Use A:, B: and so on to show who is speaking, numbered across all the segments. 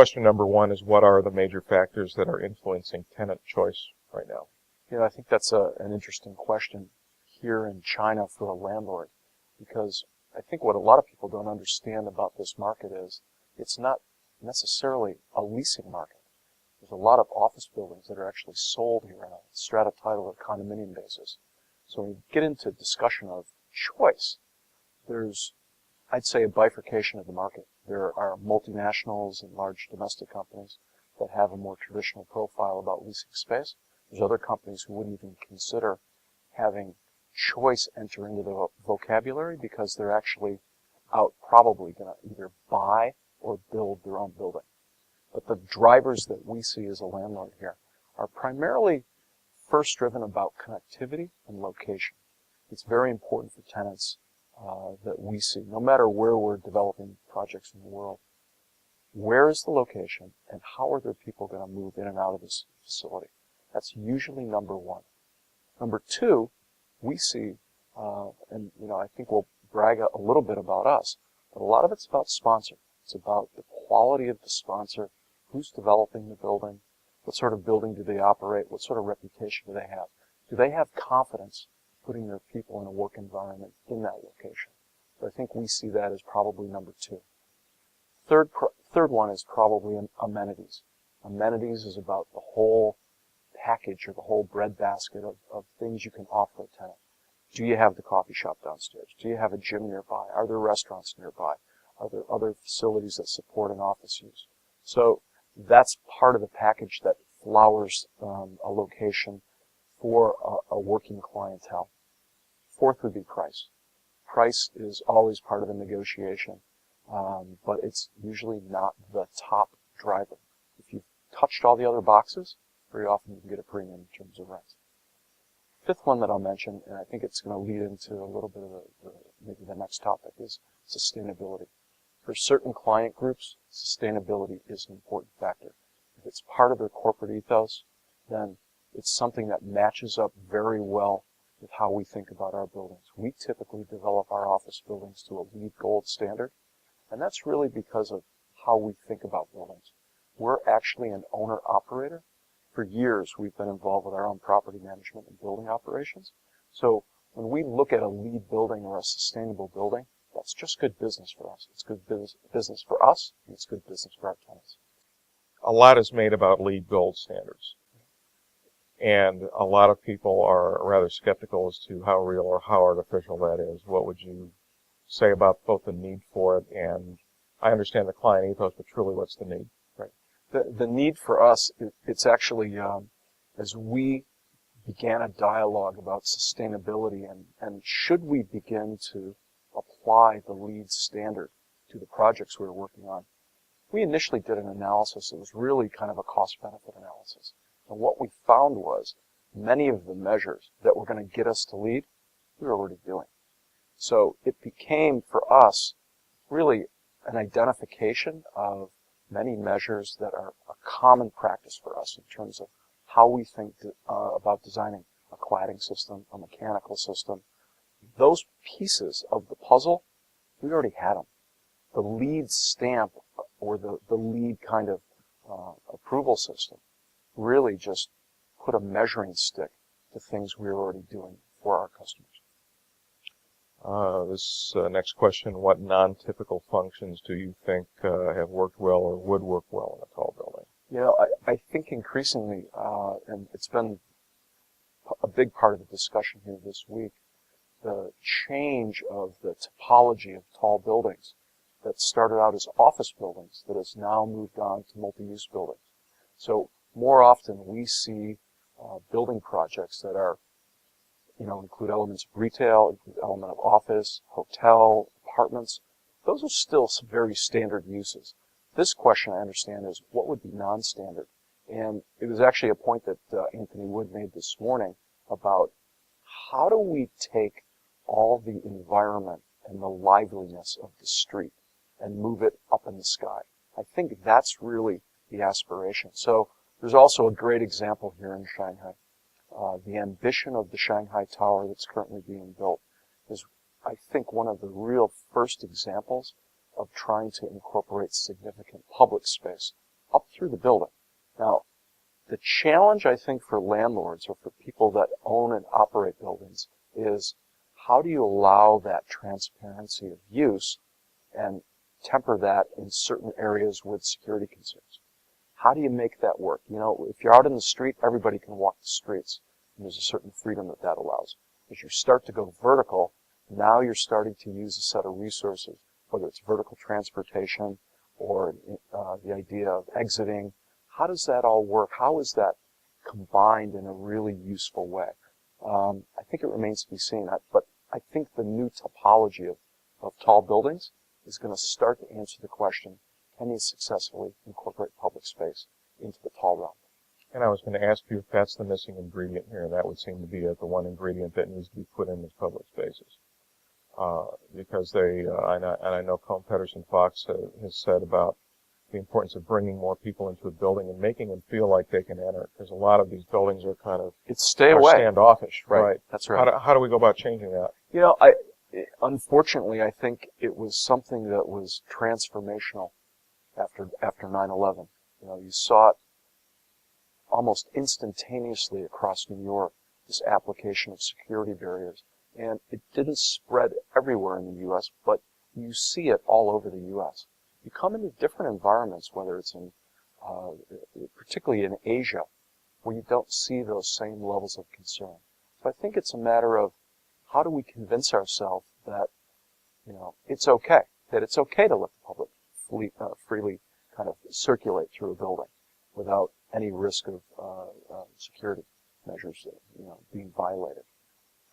A: question number one is, what are the major factors that are influencing tenant choice right now?
B: Yeah, I think that's an interesting question here in China for a landlord, because I think what a lot of people don't understand about this market is it's not necessarily a leasing market. There's a lot of office buildings that are actually sold here on a strata title or condominium basis. So when you get into discussion of choice, there's, I'd say, a bifurcation of the market. There are multinationals and large domestic companies that have a more traditional profile about leasing space. There's other companies who wouldn't even consider having choice enter into the vocabulary because they're actually out probably going to either buy or build their own building. But the drivers that we see as a landlord here are primarily first driven about connectivity and location. It's very important for tenants that we see, no matter where we're developing projects in the world. Where is the location and how are their people going to move in and out of this facility? That's usually number one. Number two, we see, and I think we'll brag a little bit about us, but a lot of it's about sponsor. It's about the quality of the sponsor, who's developing the building, what sort of building do they operate, what sort of reputation do they have? Do they have confidence putting their people in a work environment in that location? So I think we see that as probably number two. Third one is probably amenities. Amenities is about the whole package or the whole breadbasket of things you can offer a tenant. Do you have the coffee shop downstairs? Do you have a gym nearby? Are there restaurants nearby? Are there other facilities that support an office use? So that's part of the package that flowers a location for a working clientele. Fourth would be price. Price is always part of the negotiation, but it's usually not the top driver. If you've touched all the other boxes, very often you can get a premium in terms of rent. Fifth one that I'll mention, and I think it's going to lead into a little bit of maybe the next topic, is sustainability. For certain client groups, sustainability is an important factor. If it's part of their corporate ethos, then it's something that matches up very well with how we think about our buildings. We typically develop our office buildings to a LEED Gold standard, and that's really because of how we think about buildings. We're actually an owner-operator. For years, we've been involved with our own property management and building operations. So when we look at a LEED building or a sustainable building, that's just good business for us. It's good business for us, and it's good business for our tenants.
A: A lot is made about LEED Gold standards, and a lot of people are rather skeptical as to how real or how artificial that is. What would you say about both the need for it and, I understand the client ethos, but truly what's the need?
B: Right. The need for us, it's actually, as we began a dialogue about sustainability and should we begin to apply the LEED standard to the projects we were working on, we initially did an analysis. It was really kind of a cost-benefit analysis. And what we found was many of the measures that were going to get us to LEED, we were already doing. So it became, for us, really an identification of many measures that are a common practice for us in terms of how we think about designing a cladding system, a mechanical system. Those pieces of the puzzle, we already had them. The LEED stamp or the LEED kind of approval system really just put a measuring stick to things we were already doing for our customers.
A: This next question, what non-typical functions do you think have worked well or would work well in a tall building?
B: You know, I think increasingly, and it's been a big part of the discussion here this week, the change of the topology of tall buildings that started out as office buildings that has now moved on to multi-use buildings. So more often we see building projects that are, include elements of retail, include element of office, hotel, apartments. Those are still some very standard uses. This question, I understand, is what would be non-standard? And it was actually a point that Anthony Wood made this morning about how do we take all the environment and the liveliness of the street and move it up in the sky. I think that's really the aspiration. So there's also a great example here in Shanghai. The ambition of the Shanghai Tower that's currently being built is, I think, one of the real first examples of trying to incorporate significant public space through the building. Now, the challenge, I think, for landlords or for people that own and operate buildings is how do you allow that transparency of use and temper that in certain areas with security concerns? How do you make that work? You know, if you're out in the street, everybody can walk the streets, and there's a certain freedom that that allows. As you start to go vertical, now you're starting to use a set of resources, whether it's vertical transportation or the idea of exiting. How does that all work? How is that combined in a really useful way? I think it remains to be seen, but I think the new topology of tall buildings is going to start to answer the question, can you successfully incorporate public space into the tall realm?
A: And I was going to ask you if that's the missing ingredient here, and that would seem to be the one ingredient that needs to be put in these public spaces. Because I know Cohn Pedersen Fox has said about the importance of bringing more people into a building and making them feel like they can enter, because a lot of these buildings are kind of standoffish.
B: Right. That's right.
A: How do we go about changing that?
B: You know, unfortunately, I think it was something that was transformational after 9/11. You know, you saw it almost instantaneously across New York, this application of security barriers. And it didn't spread everywhere in the U.S., but you see it all over the U.S. You come into different environments, whether it's in, particularly in Asia, where you don't see those same levels of concern. So I think it's a matter of how do we convince ourselves that, you know, it's okay to let the public freely kind of circulate through a building without any risk of security measures, you know, being violated.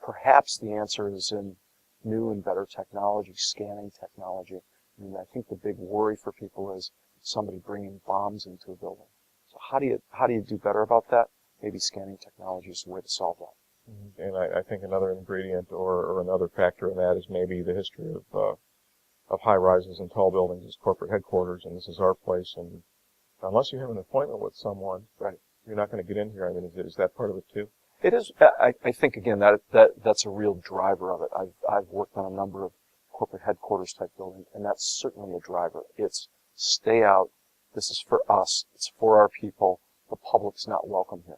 B: Perhaps the answer is in new and better technology, scanning technology. I mean, I think the big worry for people is somebody bringing bombs into a building. So how do you do better about that? Maybe scanning technology is the way to solve that.
A: Mm-hmm. And I think another ingredient or another factor in that is maybe the history of high rises and tall buildings as corporate headquarters, and this is our place. And unless you have an appointment with someone,
B: right,
A: you're not going to get in here. I mean, is that part of it too?
B: It is. I think again that's a real driver of it. I've worked on a number of corporate headquarters type buildings, and that's certainly a driver. It's stay out. This is for us. It's for our people. The public's not welcome here.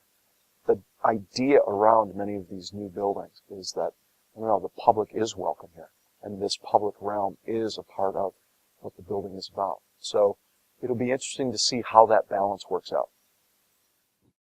B: The idea around many of these new buildings is that, you know, the public is welcome here, and this public realm is a part of what the building is about. So it'll be interesting to see how that balance works out.